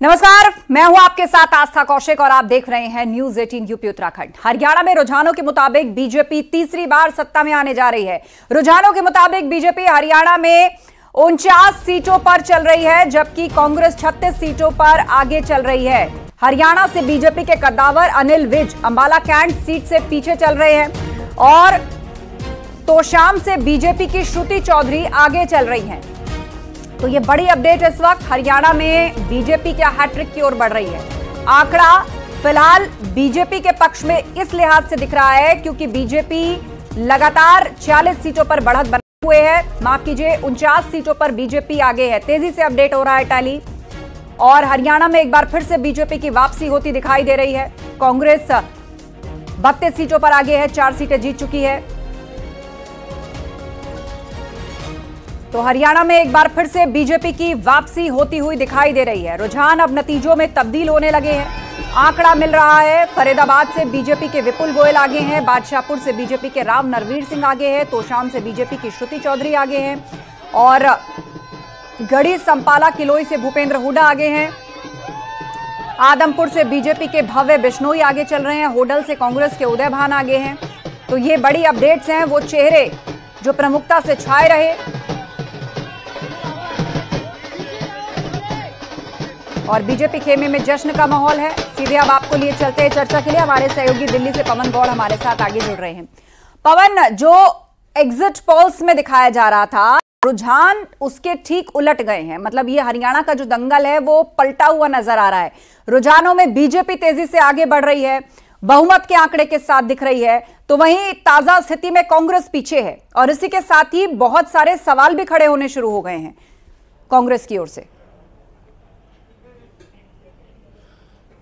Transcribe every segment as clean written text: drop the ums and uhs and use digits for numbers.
नमस्कार, मैं हूं आपके साथ आस्था कौशिक और आप देख रहे हैं न्यूज 18 यूपी उत्तराखंड। हरियाणा में रुझानों के मुताबिक बीजेपी तीसरी बार सत्ता में आने जा रही है। रुझानों के मुताबिक बीजेपी हरियाणा में 49 सीटों पर चल रही है, जबकि कांग्रेस 36 सीटों पर आगे चल रही है। हरियाणा से बीजेपी के कद्दावर अनिल विज अंबाला कैंट सीट से पीछे चल रहे हैं और तोशाम से बीजेपी की श्रुति चौधरी आगे चल रही हैं। तो ये बड़ी अपडेट इस वक्त हरियाणा में बीजेपी के हैट्रिक की ओर बढ़ रही है। आंकड़ा फिलहाल बीजेपी के पक्ष में इस लिहाज से दिख रहा है क्योंकि बीजेपी लगातार 40 सीटों पर बढ़त बने हुए है। माफ कीजिए, 49 सीटों पर बीजेपी आगे है। तेजी से अपडेट हो रहा है टैली और हरियाणा में एक बार फिर से बीजेपी की वापसी होती दिखाई दे रही है। कांग्रेस 32 सीटों पर आगे है, 4 सीटें जीत चुकी है। तो हरियाणा में एक बार फिर से बीजेपी की वापसी होती हुई दिखाई दे रही है। रुझान अब नतीजों में तब्दील होने लगे हैं। आंकड़ा मिल रहा है, फरीदाबाद से बीजेपी के विपुल गोयल आगे हैं, बादशाहपुर से बीजेपी के राव नरवीर सिंह आगे हैं, तोशाम से बीजेपी की श्रुति चौधरी आगे हैं और गढ़ी संपाला किलोई से भूपेंद्र हुड्डा आगे हैं। आदमपुर से बीजेपी के भव्य बिश्नोई आगे चल रहे हैं, होडल से कांग्रेस के उदय भान आगे हैं। तो ये बड़ी अपडेट्स हैं, वो चेहरे जो प्रमुखता से छाए रहे और बीजेपी खेमे में जश्न का माहौल है। सीधे अब आपको लिए चलते हैं चर्चा के लिए। हमारे सहयोगी दिल्ली से पवन गौड़ हमारे साथ आगे जुड़ रहे हैं। पवन, जो एग्जिट पोल्स में दिखाया जा रहा था, रुझान उसके ठीक उलट गए हैं। मतलब ये हरियाणा का जो दंगल है वो पलटा हुआ नजर आ रहा है। रुझानों में बीजेपी तेजी से आगे बढ़ रही है, बहुमत के आंकड़े के साथ दिख रही है, तो वहीं ताजा स्थिति में कांग्रेस पीछे है और इसी के साथ ही बहुत सारे सवाल भी खड़े होने शुरू हो गए हैं कांग्रेस की ओर से।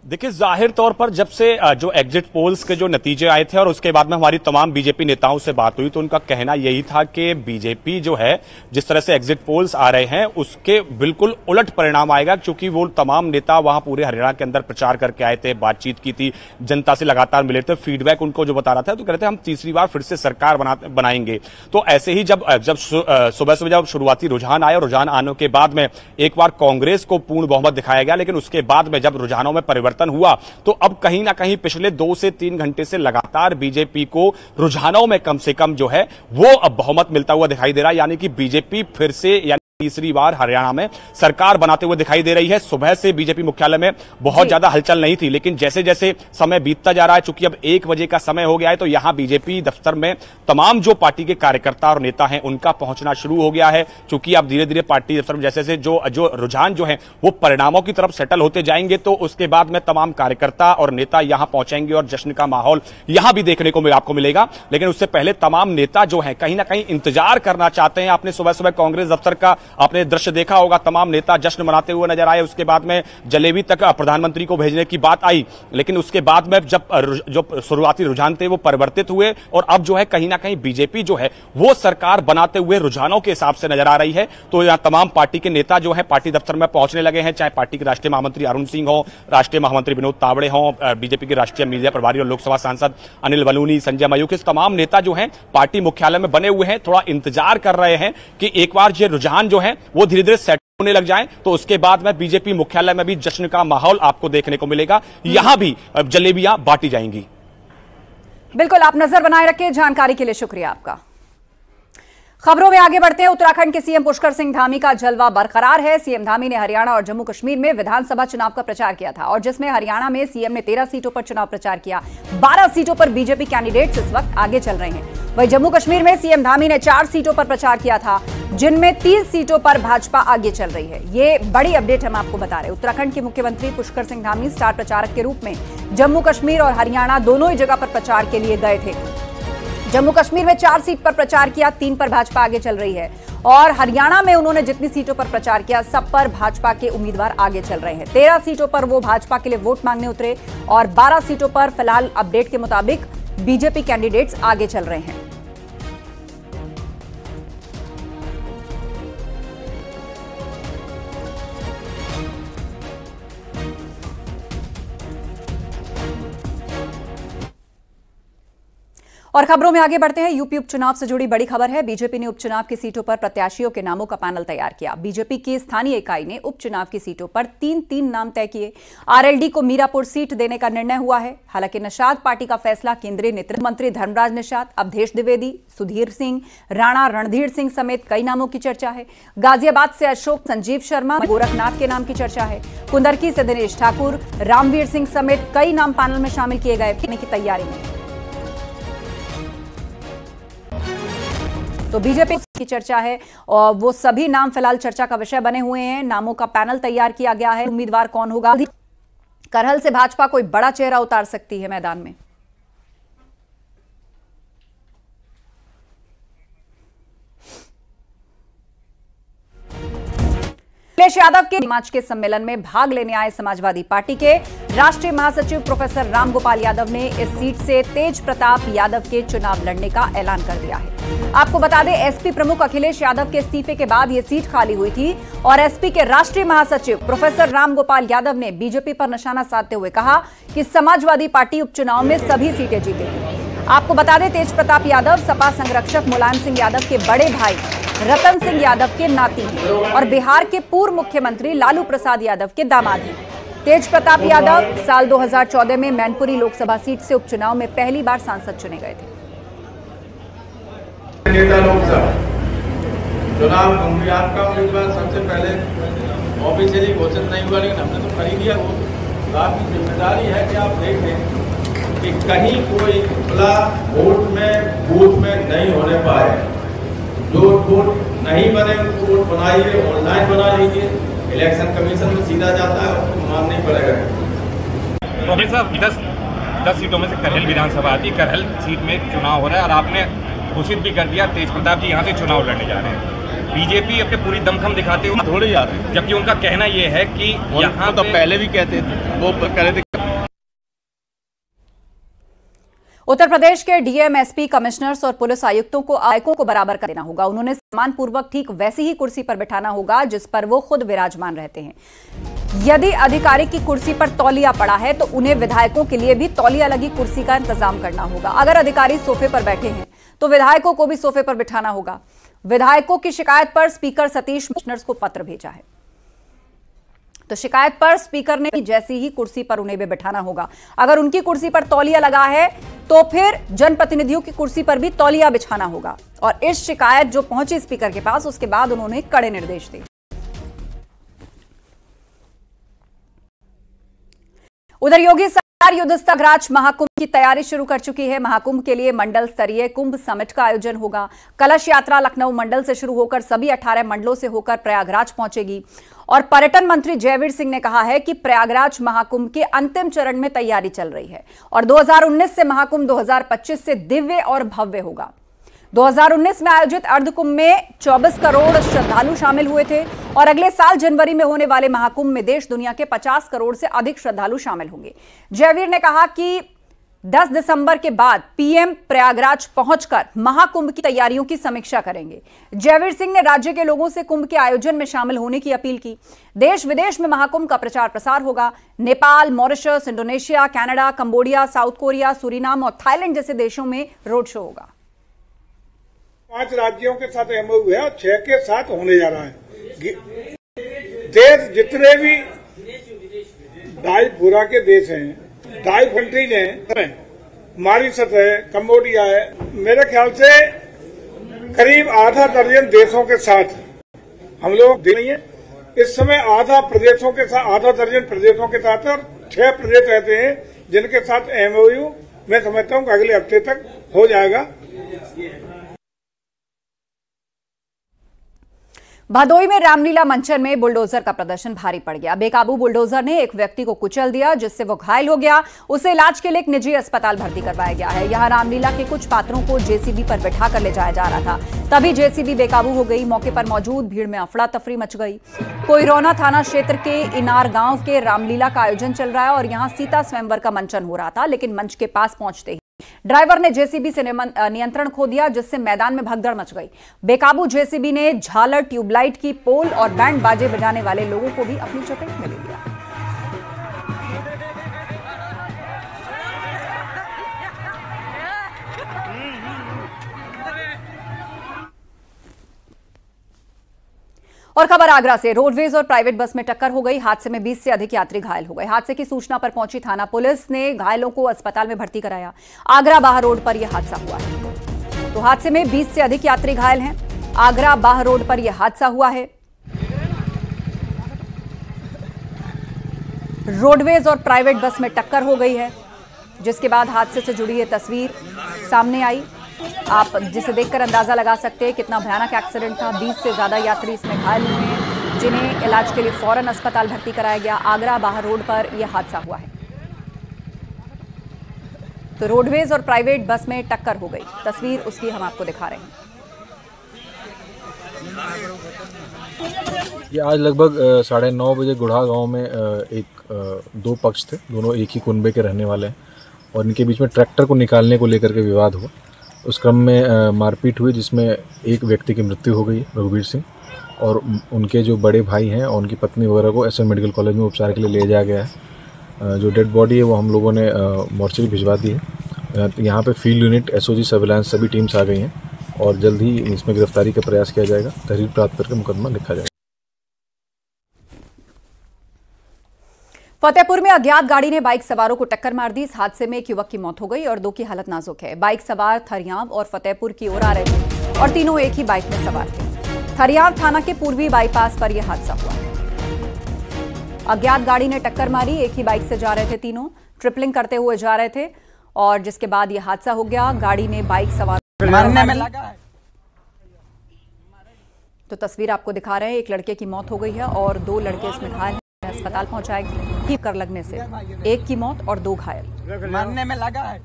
देखिए, जाहिर तौर पर जब से जो एग्जिट पोल्स के जो नतीजे आए थे और उसके बाद में हमारी तमाम बीजेपी नेताओं से बात हुई तो उनका कहना यही था कि बीजेपी जो है, जिस तरह से एग्जिट पोल्स आ रहे हैं उसके बिल्कुल उलट परिणाम आएगा, क्योंकि वो तमाम नेता वहां पूरे हरियाणा के अंदर प्रचार करके आए थे, बातचीत की थी, जनता से लगातार मिले थे, फीडबैक उनको जो बता रहा था, तो कहते हम तीसरी बार फिर से सरकार बनाएंगे। तो ऐसे ही जब सुबह सुबह जब शुरुआती रुझान आए और रुझान आने के बाद में एक बार कांग्रेस को पूर्ण बहुमत दिखाया गया, लेकिन उसके बाद में जब रुझानों में परिवर्तन हुआ तो अब कहीं ना कहीं पिछले 2 से 3 घंटे से लगातार बीजेपी को रुझानों में कम से कम जो है वो अब बहुमत मिलता हुआ दिखाई दे रहा है। यानी कि बीजेपी फिर से तीसरी बार हरियाणा में सरकार बनाते हुए दिखाई दे रही है। सुबह से बीजेपी मुख्यालय में बहुत ज्यादा हलचल नहीं थी, लेकिन जैसे जैसे समय बीतता जा रहा है, चूंकि अब 1 बजे का समय हो गया है, तो यहां बीजेपी दफ्तर में तमाम जो पार्टी के कार्यकर्ता और नेता हैं उनका पहुंचना शुरू हो गया है। चूंकि अब धीरे धीरे पार्टी दफ्तर में जैसे जैसे जो रुझान जो है वो परिणामों की तरफ सेटल होते जाएंगे, तो उसके बाद में तमाम कार्यकर्ता और नेता यहां पहुंचेंगे और जश्न का माहौल यहां भी देखने को आपको मिलेगा। लेकिन उससे पहले तमाम नेता जो है कहीं ना कहीं इंतजार करना चाहते हैं। आपने सुबह सुबह कांग्रेस दफ्तर का आपने दृश्य देखा होगा, तमाम नेता जश्न मनाते हुए नजर आए। उसके बाद में जलेबी तक प्रधानमंत्री को भेजने की बात आई, लेकिन उसके बाद में जब जो शुरुआती रुझान थे वो परिवर्तित हुए और अब जो है कहीं ना कहीं बीजेपी जो है वो सरकार बनाते हुए रुझानों के हिसाब से नजर आ रही है। तो यहां तमाम पार्टी के नेता जो है पार्टी दफ्तर में पहुंचने लगे हैं, चाहे पार्टी के राष्ट्रीय महामंत्री अरुण सिंह हो, राष्ट्रीय महामंत्री विनोद तावड़े हो, बीजेपी के राष्ट्रीय मीडिया प्रभारी और लोकसभा सांसद अनिल बलूनी, संजय मयूख, इस तमाम नेता जो है पार्टी मुख्यालय में बने हुए हैं, थोड़ा इंतजार कर रहे हैं कि एक बार ये रुझान जो है वो धीरे धीरे सेट होने लग जाए तो उसके बाद में बीजेपी मुख्यालय में भी जश्न का माहौल आपको देखने को मिलेगा। यहां भी जलेबियां बांटी जाएंगी। बिल्कुल, आप नजर बनाए रखें। जानकारी के लिए शुक्रिया आपका। खबरों में आगे बढ़ते हैं। उत्तराखंड के सीएम पुष्कर सिंह धामी का जलवा बरकरार है। सीएम धामी ने हरियाणा और जम्मू कश्मीर में विधानसभा चुनाव का प्रचार किया था और जिसमें हरियाणा में सीएम ने 13 सीटों पर चुनाव प्रचार किया। 12 सीटों पर बीजेपी कैंडिडेट्स इस वक्त आगे चल रहे हैं। वहीं जम्मू कश्मीर में सीएम धामी ने 4 सीटों पर प्रचार किया था, जिनमें 30 सीटों पर भाजपा आगे चल रही है। ये बड़ी अपडेट हम आपको बता रहे हैं। उत्तराखंड के मुख्यमंत्री पुष्कर सिंह धामी स्टार प्रचारक के रूप में जम्मू कश्मीर और हरियाणा दोनों ही जगह पर प्रचार के लिए गए थे। जम्मू कश्मीर में 4 सीट पर प्रचार किया, 3 पर भाजपा आगे चल रही है और हरियाणा में उन्होंने जितनी सीटों पर प्रचार किया सब पर भाजपा के उम्मीदवार आगे चल रहे हैं। 13 सीटों पर वो भाजपा के लिए वोट मांगने उतरे और 12 सीटों पर फिलहाल अपडेट के मुताबिक बीजेपी कैंडिडेट्स आगे चल रहे हैं। और खबरों में आगे बढ़ते हैं। यूपी उपचुनाव से जुड़ी बड़ी खबर है। बीजेपी ने उपचुनाव की सीटों पर प्रत्याशियों के नामों का पैनल तैयार किया। बीजेपी की स्थानीय इकाई ने उपचुनाव की सीटों पर 3-3 नाम तय किए। आरएलडी को मीरापुर सीट देने का निर्णय हुआ है। हालांकि निषाद पार्टी का फैसला केंद्रीय नेतृत्व मंत्री धर्मराज निषाद, अवधेश द्विवेदी, सुधीर सिंह राणा, रणधीर सिंह समेत कई नामों की चर्चा है। गाजियाबाद से अशोक संजीव शर्मा, गोरखनाथ के नाम की चर्चा है। कुंदरकी से दिनेश ठाकुर, रामवीर सिंह समेत कई नाम पैनल में शामिल किए गए की तैयारी में। तो बीजेपी की चर्चा है और वो सभी नाम फिलहाल चर्चा का विषय बने हुए हैं। नामों का पैनल तैयार किया गया है। उम्मीदवार कौन होगा? करहल से भाजपा कोई बड़ा चेहरा उतार सकती है मैदान में। अखिलेश यादव के मार्च के सम्मेलन में भाग लेने आए समाजवादी पार्टी के राष्ट्रीय महासचिव प्रोफेसर रामगोपाल यादव ने इस सीट से तेज प्रताप यादव के चुनाव लड़ने का ऐलान कर दिया है। आपको बता दें, एसपी प्रमुख अखिलेश यादव के इस्तीफे के बाद यह सीट खाली हुई थी और एसपी के राष्ट्रीय महासचिव प्रोफेसर रामगोपाल यादव ने बीजेपी पर निशाना साधते हुए कहा कि समाजवादी पार्टी उपचुनाव में सभी सीटें जीतेगी। आपको बता दें, तेज प्रताप यादव सपा संरक्षक मुलायम सिंह यादव के बड़े भाई रतन सिंह यादव के नाती हैं और बिहार के पूर्व मुख्यमंत्री लालू प्रसाद यादव के दामाद हैं। तेज प्रताप यादव साल 2014 में मैनपुरी लोकसभा सीट से उपचुनाव में पहली बार सांसद चुने गए थे। नेता लोग सब चुनाव अभियान का उम्मीदवार सबसे पहले ऑफिशियली घोषित नहीं हुआ, लेकिन हमने तो कर ही दिया। वो आपकी जिम्मेदारी है कि आप देखें कि कहीं कोई खुला वोट में बूथ में नहीं होने पाए। जो वोट नहीं बने उनको वोट बनाइए, ऑनलाइन बना लीजिए। इलेक्शन कमीशन में सीधा जाता है, उसको मानना ही पड़ेगा। प्रोफेसर साहब 10 सीटों में से करहल विधानसभा आती है। करहल सीट में चुनाव हो रहा है और आपने घोषित भी कर दिया तेज प्रताप जी यहाँ से चुनाव लड़ने जा रहे हैं। बीजेपी अपने पूरी दमखम दिखाते हुए थोड़े जा रहे हैं, जबकि उनका कहना यह है कि यहाँ तो पहले भी कहते थे, वो कह रहे थे। उत्तर प्रदेश के डीएम, एसपी, कमिश्नर्स और पुलिस आयुक्तों को आयकों को बराबर कर देना होगा। उन्होंने सम्मानपूर्वक ठीक वैसी ही कुर्सी पर बिठाना होगा जिस पर वो खुद विराजमान रहते हैं। यदि अधिकारी की कुर्सी पर तौलिया पड़ा है तो उन्हें विधायकों के लिए भी तौलिया लगी कुर्सी का इंतजाम करना होगा। अगर अधिकारी सोफे पर बैठे हैं तो विधायकों को भी सोफे पर बिठाना होगा। विधायकों की शिकायत पर स्पीकर सतीश कमिश्नर्स को पत्र भेजा है। तो शिकायत पर स्पीकर ने जैसी ही कुर्सी पर उन्हें भी बिठाना होगा। अगर उनकी कुर्सी पर तौलिया लगा है तो फिर जनप्रतिनिधियों की कुर्सी पर भी तौलिया बिछाना होगा। और इस शिकायत जो पहुंची स्पीकर के पास, उसके बाद उन्होंने कड़े निर्देश दिए। उधर योगी सरकार युद्धस्तराज महाकुंभ की तैयारी शुरू कर चुकी है। महाकुंभ के लिए मंडल स्तरीय कुंभ समिट का आयोजन होगा। कलश यात्रा लखनऊ मंडल से शुरू होकर सभी 18 मंडलों से होकर प्रयागराज पहुंचेगी। और पर्यटन मंत्री जयवीर सिंह ने कहा है कि प्रयागराज महाकुंभ के अंतिम चरण में तैयारी चल रही है और 2019 से महाकुंभ 2025 से दिव्य और भव्य होगा। 2019 में आयोजित अर्धकुंभ में 24 करोड़ श्रद्धालु शामिल हुए थे और अगले साल जनवरी में होने वाले महाकुंभ में देश दुनिया के 50 करोड़ से अधिक श्रद्धालु शामिल होंगे। जयवीर ने कहा कि 10 दिसंबर के बाद पीएम प्रयागराज पहुंचकर महाकुंभ की तैयारियों की समीक्षा करेंगे। जयवीर सिंह ने राज्य के लोगों से कुंभ के आयोजन में शामिल होने की अपील की। देश विदेश में महाकुंभ का प्रचार प्रसार होगा। Nepal, Mauritius, Indonesia, Canada, Cambodia, south Korea, Suriname और थाईलैंड जैसे देशों में रोड शो होगा। 5 राज्यों के साथ एमओयू है और 6 के साथ होने जा रहा है। देश जितने भी डाइफोरा के देश हैं, डाइव कंट्रीज हैं, मॉरिशस है, कंबोडिया है, मेरे ख्याल से करीब आधा दर्जन देशों के साथ हम लोग देख रही हैं। इस समय आधा दर्जन प्रदेशों के साथ और 6 प्रदेश रहते हैं जिनके साथ एमओयू मैं समझता हूं कि अगले हफ्ते तक हो जाएगा। भदोई में रामलीला मंचन में बुलडोजर का प्रदर्शन भारी पड़ गया। बेकाबू बुलडोजर ने एक व्यक्ति को कुचल दिया जिससे वो घायल हो गया। उसे इलाज के लिए एक निजी अस्पताल भर्ती करवाया गया है। यहां रामलीला के कुछ पात्रों को जेसीबी पर बिठा कर ले जाया जा रहा था, तभी जेसीबी बेकाबू हो गई। मौके पर मौजूद भीड़ में अफड़ा तफरी मच गई। कोइरौना थाना क्षेत्र के इनार गांव के रामलीला का आयोजन चल रहा है और यहां सीता स्वयंवर का मंचन हो रहा था, लेकिन मंच के पास पहुंचते ही ड्राइवर ने जेसीबी से नियंत्रण खो दिया जिससे मैदान में भगदड़ मच गई। बेकाबू जेसीबी ने झालर, ट्यूबलाइट की पोल और बैंड बाजे बजाने वाले लोगों को भी अपनी चपेट में ले लिया। और खबर आगरा से, रोडवेज और प्राइवेट बस में टक्कर हो गई। हादसे में 20 से अधिक यात्री घायल हो गए। हादसे की सूचना पर पहुंची थाना पुलिस ने घायलों को अस्पताल में भर्ती कराया। आगरा बाह रोड पर यह हादसा हुआ है। तो हादसे में 20 से अधिक यात्री घायल हैं। आगरा बाह रोड पर यह हादसा हुआ है। रोडवेज और प्राइवेट बस में टक्कर हो गई है, जिसके बाद हादसे से जुड़ी ये तस्वीर सामने आई। आप जिसे देखकर अंदाजा लगा सकते हैं कितना भयानक एक्सीडेंट था। 20 से ज्यादा यात्री इसमें घायल हुए हैं, जिन्हें इलाज के लिए फौरन अस्पताल भर्ती कराया गया। आगरा बाह रोड पर यह हादसा हुआ है। तो रोडवेज और प्राइवेट बस में टक्कर हो गई। तस्वीर उसकी हम आपको दिखा रहे हैं। ये आज लगभग 9:30 बजे गुढ़ा गांव में दो पक्ष थे, दोनों एक ही कुनबे के रहने वाले हैं, और इनके बीच में ट्रैक्टर को निकालने को लेकर के विवाद हुआ। उस क्रम में मारपीट हुई, जिसमें एक व्यक्ति की मृत्यु हो गई, रघुवीर सिंह, और उनके जो बड़े भाई हैं और उनकी पत्नी वगैरह को एसएम मेडिकल कॉलेज में उपचार के लिए ले जाया गया है। जो डेड बॉडी है वो हम लोगों ने मोर्चरी भिजवा दी है। यहाँ पे फील्ड यूनिट, एसओजी, सर्विलांस सभी टीम्स आ गई हैं और जल्द ही इसमें गिरफ्तारी का प्रयास किया जाएगा। तहरीर प्राप्त करके मुकदमा लिखा जाएगा। फतेहपुर में अज्ञात गाड़ी ने बाइक सवारों को टक्कर मार दी। इस हादसे में एक युवक की मौत हो गई और 2 की हालत नाजुक है। बाइक सवार थरियाव और फतेहपुर की ओर आ रहे थे और तीनों एक ही बाइक में सवार थे। थरियाव थाना के पूर्वी बाईपास पर यह हादसा हुआ। अज्ञात गाड़ी ने टक्कर मारी। एक ही बाइक से जा रहे थे तीनों, ट्रिपलिंग करते हुए जा रहे थे और जिसके बाद यह हादसा हो गया। गाड़ी ने बाइक सवार मारने में लगा है। तो तस्वीर आपको दिखा रहे हैं। एक लड़के की मौत हो गई है और 2 लड़के इसमें घायल हैं। अस्पताल पहुंचाए गए। कर लगने से एक की मौत और 2 घायल। मरने में लगा है।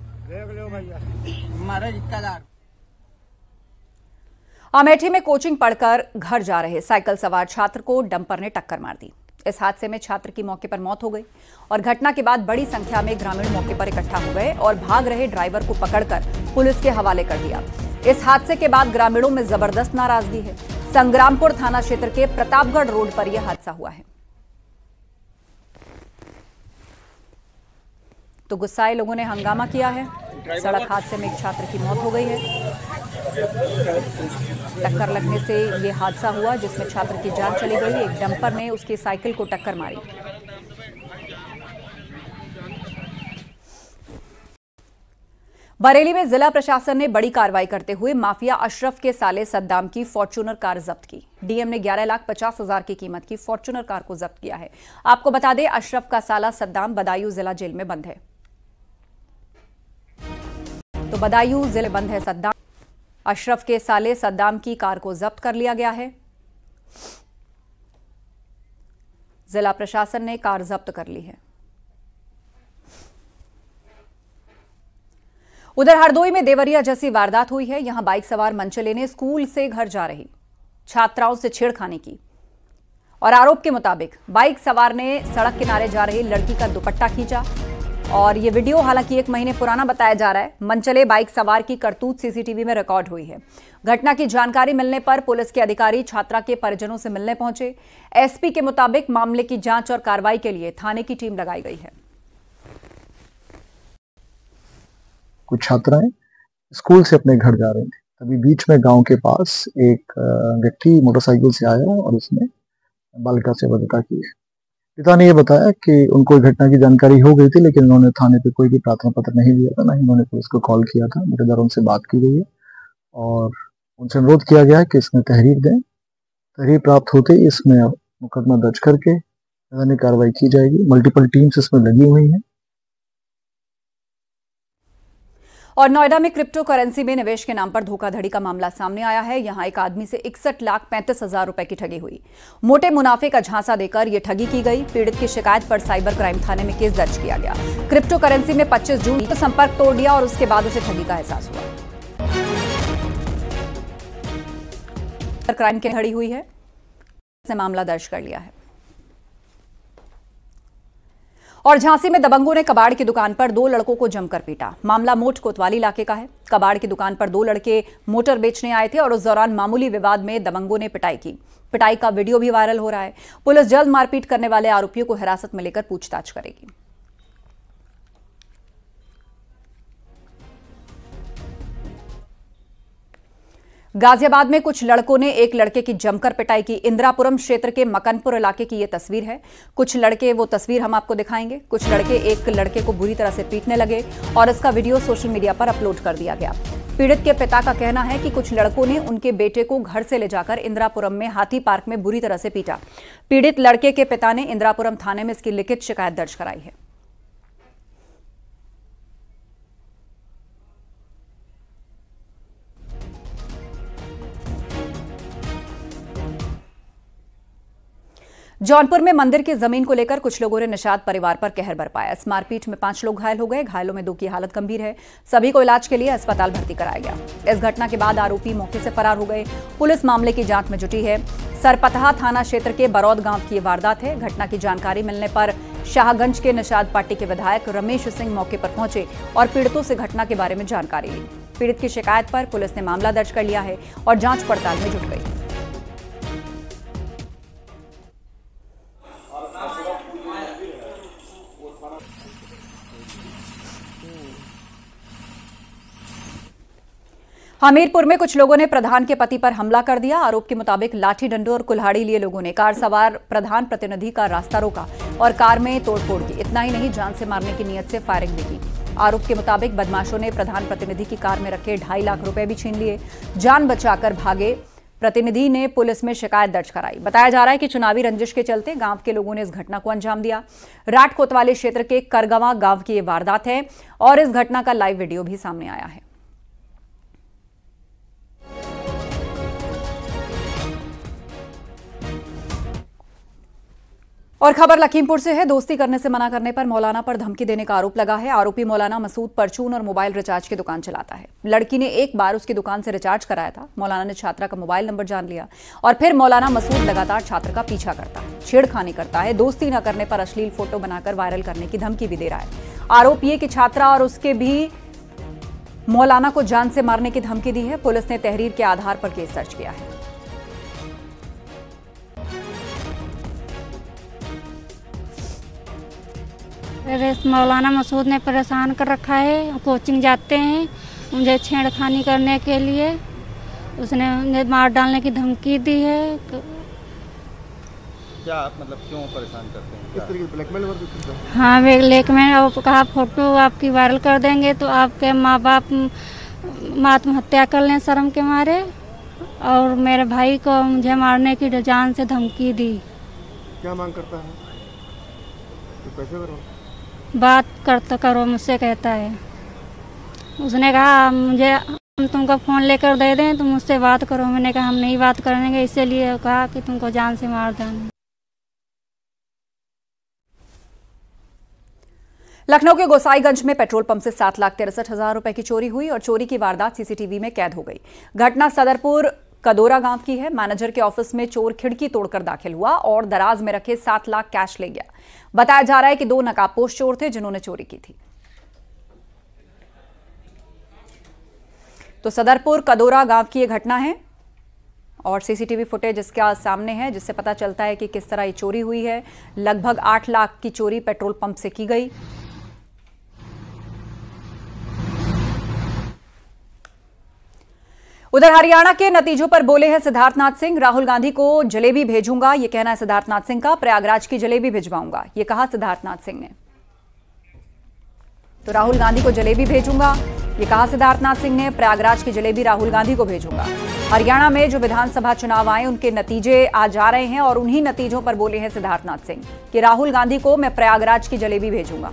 अमेठी में कोचिंग पढ़कर घर जा रहे साइकिल सवार छात्र को डंपर ने टक्कर मार दी। इस हादसे में छात्र की मौके पर मौत हो गई और घटना के बाद बड़ी संख्या में ग्रामीण मौके पर इकट्ठा हो गए और भाग रहे ड्राइवर को पकड़कर पुलिस के हवाले कर दिया। इस हादसे के बाद ग्रामीणों में जबरदस्त नाराजगी है। संग्रामपुर थाना क्षेत्र के प्रतापगढ़ रोड पर यह हादसा हुआ है। तो गुस्साए लोगों ने हंगामा किया है। सड़क हादसे में एक छात्र की मौत हो गई है। टक्कर लगने से यह हादसा हुआ जिसमें छात्र की जान चली गई। एक डंपर ने उसकी साइकिल को टक्कर मारी। बरेली में जिला प्रशासन ने बड़ी कार्रवाई करते हुए माफिया अशरफ के साले सद्दाम की फॉर्च्यूनर कार जब्त की। डीएम ने 11,50,000 की कीमत की फॉर्च्यूनर कार को जब्त किया है। आपको बता दें, अशरफ का साला सद्दाम बदायूं जिला जेल में बंद है। तो बदायूं जिले बंद है सद्दाम। अशरफ के साले सद्दाम की कार को जब्त कर लिया गया है। जिला प्रशासन ने कार जब्त कर ली है। उधर हरदोई में देवरिया जैसी वारदात हुई है। यहां बाइक सवार मनचे लेने स्कूल से घर जा रही छात्राओं से छेड़खानी की और आरोप के मुताबिक बाइक सवार ने सड़क किनारे जा रही लड़की का दुपट्टा खींचा और यह वीडियो हालांकि 1 महीने पुराना बताया जा रहा है। मनचले बाइक सवार की करतूत सीसीटीवी में रिकॉर्ड हुई है। घटना की जानकारी मिलने पर पुलिस के अधिकारी छात्रा के परिजनों से मिलने पहुंचे। एसपी के मुताबिक मामले की जांच और कार्रवाई के लिए थाने की टीम लगाई गई है। कुछ छात्राएं स्कूल से अपने घर जा रहे थे, तभी बीच में गांव के पास एक व्यक्ति मोटरसाइकिल से आया और उसने बालिका से बदता की है। पिता ने यह बताया कि उनको घटना की जानकारी हो गई थी, लेकिन उन्होंने थाने पे कोई भी प्रार्थना पत्र नहीं दिया था, ना ही उन्होंने पुलिस को कॉल किया था। मेरे द्वारा उनसे बात की गई है और उनसे अनुरोध किया गया है कि इसमें तहरीर दें। तहरीर प्राप्त होते ही इसमें मुकदमा दर्ज करके नैतिक कार्रवाई की जाएगी। मल्टीपल टीम्स इसमें लगी हुई हैं। और नोएडा में क्रिप्टो करेंसी में निवेश के नाम पर धोखाधड़ी का मामला सामने आया है। यहां एक आदमी से 61,35,000 रुपए की ठगी हुई। मोटे मुनाफे का झांसा देकर यह ठगी की गई। पीड़ित की शिकायत पर साइबर क्राइम थाने में केस दर्ज किया गया। क्रिप्टो करेंसी में 25 जून को संपर्क तोड़ दिया और उसके बाद उसे ठगी का एहसास हुआ। क्राइम की धड़ी हुई है, इसने मामला दर्ज कर लिया है। और झांसी में दबंगों ने कबाड़ की दुकान पर 2 लड़कों को जमकर पीटा। मामला मोट कोतवाली इलाके का है। कबाड़ की दुकान पर 2 लड़के मोटर बेचने आए थे और उस दौरान मामूली विवाद में दबंगों ने पिटाई की। पिटाई का वीडियो भी वायरल हो रहा है। पुलिस जल्द मारपीट करने वाले आरोपियों को हिरासत में लेकर पूछताछ करेगी। गाजियाबाद में कुछ लड़कों ने एक लड़के की जमकर पिटाई की। इंदिरापुरम क्षेत्र के मकनपुर इलाके की यह तस्वीर है। कुछ लड़के, वो तस्वीर हम आपको दिखाएंगे। कुछ लड़के एक लड़के को बुरी तरह से पीटने लगे और इसका वीडियो सोशल मीडिया पर अपलोड कर दिया गया। पीड़ित के पिता का कहना है कि कुछ लड़कों ने उनके बेटे को घर से ले जाकर इंदिरापुरम में हाथी पार्क में बुरी तरह से पीटा। पीड़ित लड़के के पिता ने इंदिरापुरम थाने में इसकी लिखित शिकायत दर्ज कराई है। जौनपुर में मंदिर की जमीन को लेकर कुछ लोगों ने निषाद परिवार पर कहर बरपाया। इस मारपीट में 5 लोग घायल हो गए। घायलों में 2 की हालत गंभीर है। सभी को इलाज के लिए अस्पताल भर्ती कराया गया। इस घटना के बाद आरोपी मौके से फरार हो गए। पुलिस मामले की जांच में जुटी है। सरपतहा थाना क्षेत्र के बरौद गांव की ये वारदात है। घटना की जानकारी मिलने पर शाहगंज के निषाद पार्टी के विधायक रमेश सिंह मौके पर पहुंचे और पीड़ितों से घटना के बारे में जानकारी ली। पीड़ित की शिकायत पर पुलिस ने मामला दर्ज कर लिया है और जांच पड़ताल में जुट गई। हमीरपुर में कुछ लोगों ने प्रधान के पति पर हमला कर दिया। आरोप के मुताबिक लाठी डंडों और कुल्हाड़ी लिए लोगों ने कार सवार प्रधान प्रतिनिधि का रास्ता रोका और कार में तोड़फोड़ की। इतना ही नहीं, जान से मारने की नीयत से फायरिंग भी की। आरोप के मुताबिक बदमाशों ने प्रधान प्रतिनिधि की कार में रखे 2.5 लाख रुपए भी छीन लिए। जान बचाकर भागे प्रतिनिधि ने पुलिस में शिकायत दर्ज कराई। बताया जा रहा है कि चुनावी रंजिश के चलते गांव के लोगों ने इस घटना को अंजाम दिया। राट कोतवाली क्षेत्र के करगवा गांव की ये वारदात है और इस घटना का लाइव वीडियो भी सामने आया है। और खबर लखीमपुर से है। दोस्ती करने से मना करने पर मौलाना पर धमकी देने का आरोप लगा है। आरोपी मौलाना मसूद परचून और मोबाइल रिचार्ज की दुकान चलाता है। लड़की ने एक बार उसकी दुकान से रिचार्ज कराया था। मौलाना ने छात्रा का मोबाइल नंबर जान लिया और फिर मौलाना मसूद लगातार छात्र का पीछा करता है, छेड़खानी करता है। दोस्ती न करने पर अश्लील फोटो बनाकर वायरल करने की धमकी भी दे रहा है। आरोप ये कि छात्रा और उसके भी मौलाना को जान से मारने की धमकी दी है। पुलिस ने तहरीर के आधार पर केस दर्ज किया है। मौलाना मसूद ने परेशान कर रखा है। कोचिंग जाते हैं, मुझे छेड़खानी करने के लिए उसने मुझे मार डालने की धमकी दी है। क्या आप मतलब क्यों परेशान करते हैं? किस तरीके से ब्लैकमेल करते हैं? हाँ, ब्लैकमेल। और कहा फोटो आपकी वायरल कर देंगे तो आपके माँ बाप आत्महत्या कर लें शर्म के मारे। और मेरे भाई को मुझे मारने की जान से धमकी दी। क्या मांग करता है? तो पैसे करो, बात करता करो मुझसे कहता है। उसने कहा मुझे हम तुमको फ़ोन लेकर दे दें तो मुझसे बात करो। मैंने कहा हम नहीं बात करेंगे, इसीलिए कहा कि तुमको जान से मार देंगे। लखनऊ के गोसाईगंज में पेट्रोल पंप से 7,63,000 रुपए की चोरी हुई और चोरी की वारदात सीसीटीवी में कैद हो गई। घटना सदरपुर कदोरा गांव की है। मैनेजर के ऑफिस में चोर खिड़की तोड़कर दाखिल हुआ और दराज में रखे 7 लाख कैश ले गया। बताया जा रहा है कि 2 नकाबपोश चोर थे जिन्होंने चोरी की थी। तो सदरपुर कदोरा गांव की यह घटना है और सीसीटीवी फुटेज इसका सामने है, जिससे पता चलता है कि किस तरह ये चोरी हुई है। लगभग 8 लाख की चोरी पेट्रोल पंप से की गई। उधर हरियाणा के नतीजों पर बोले हैं सिद्धार्थनाथ सिंह। राहुल गांधी को जलेबी भेजूंगा, यह कहना है सिद्धार्थनाथ सिंह का। प्रयागराज की जलेबी भिजवाऊंगा, यह कहा सिद्धार्थनाथ सिंह ने। तो राहुल गांधी को जलेबी भेजूंगा, यह कहा सिद्धार्थनाथ सिंह ने। प्रयागराज की जलेबी राहुल गांधी को भेजूंगा। हरियाणा में जो विधानसभा चुनाव आए उनके नतीजे आ जा रहे हैं और उन्हीं नतीजों पर बोले हैं सिद्धार्थनाथ सिंह कि राहुल गांधी को मैं प्रयागराज की जलेबी भेजूंगा।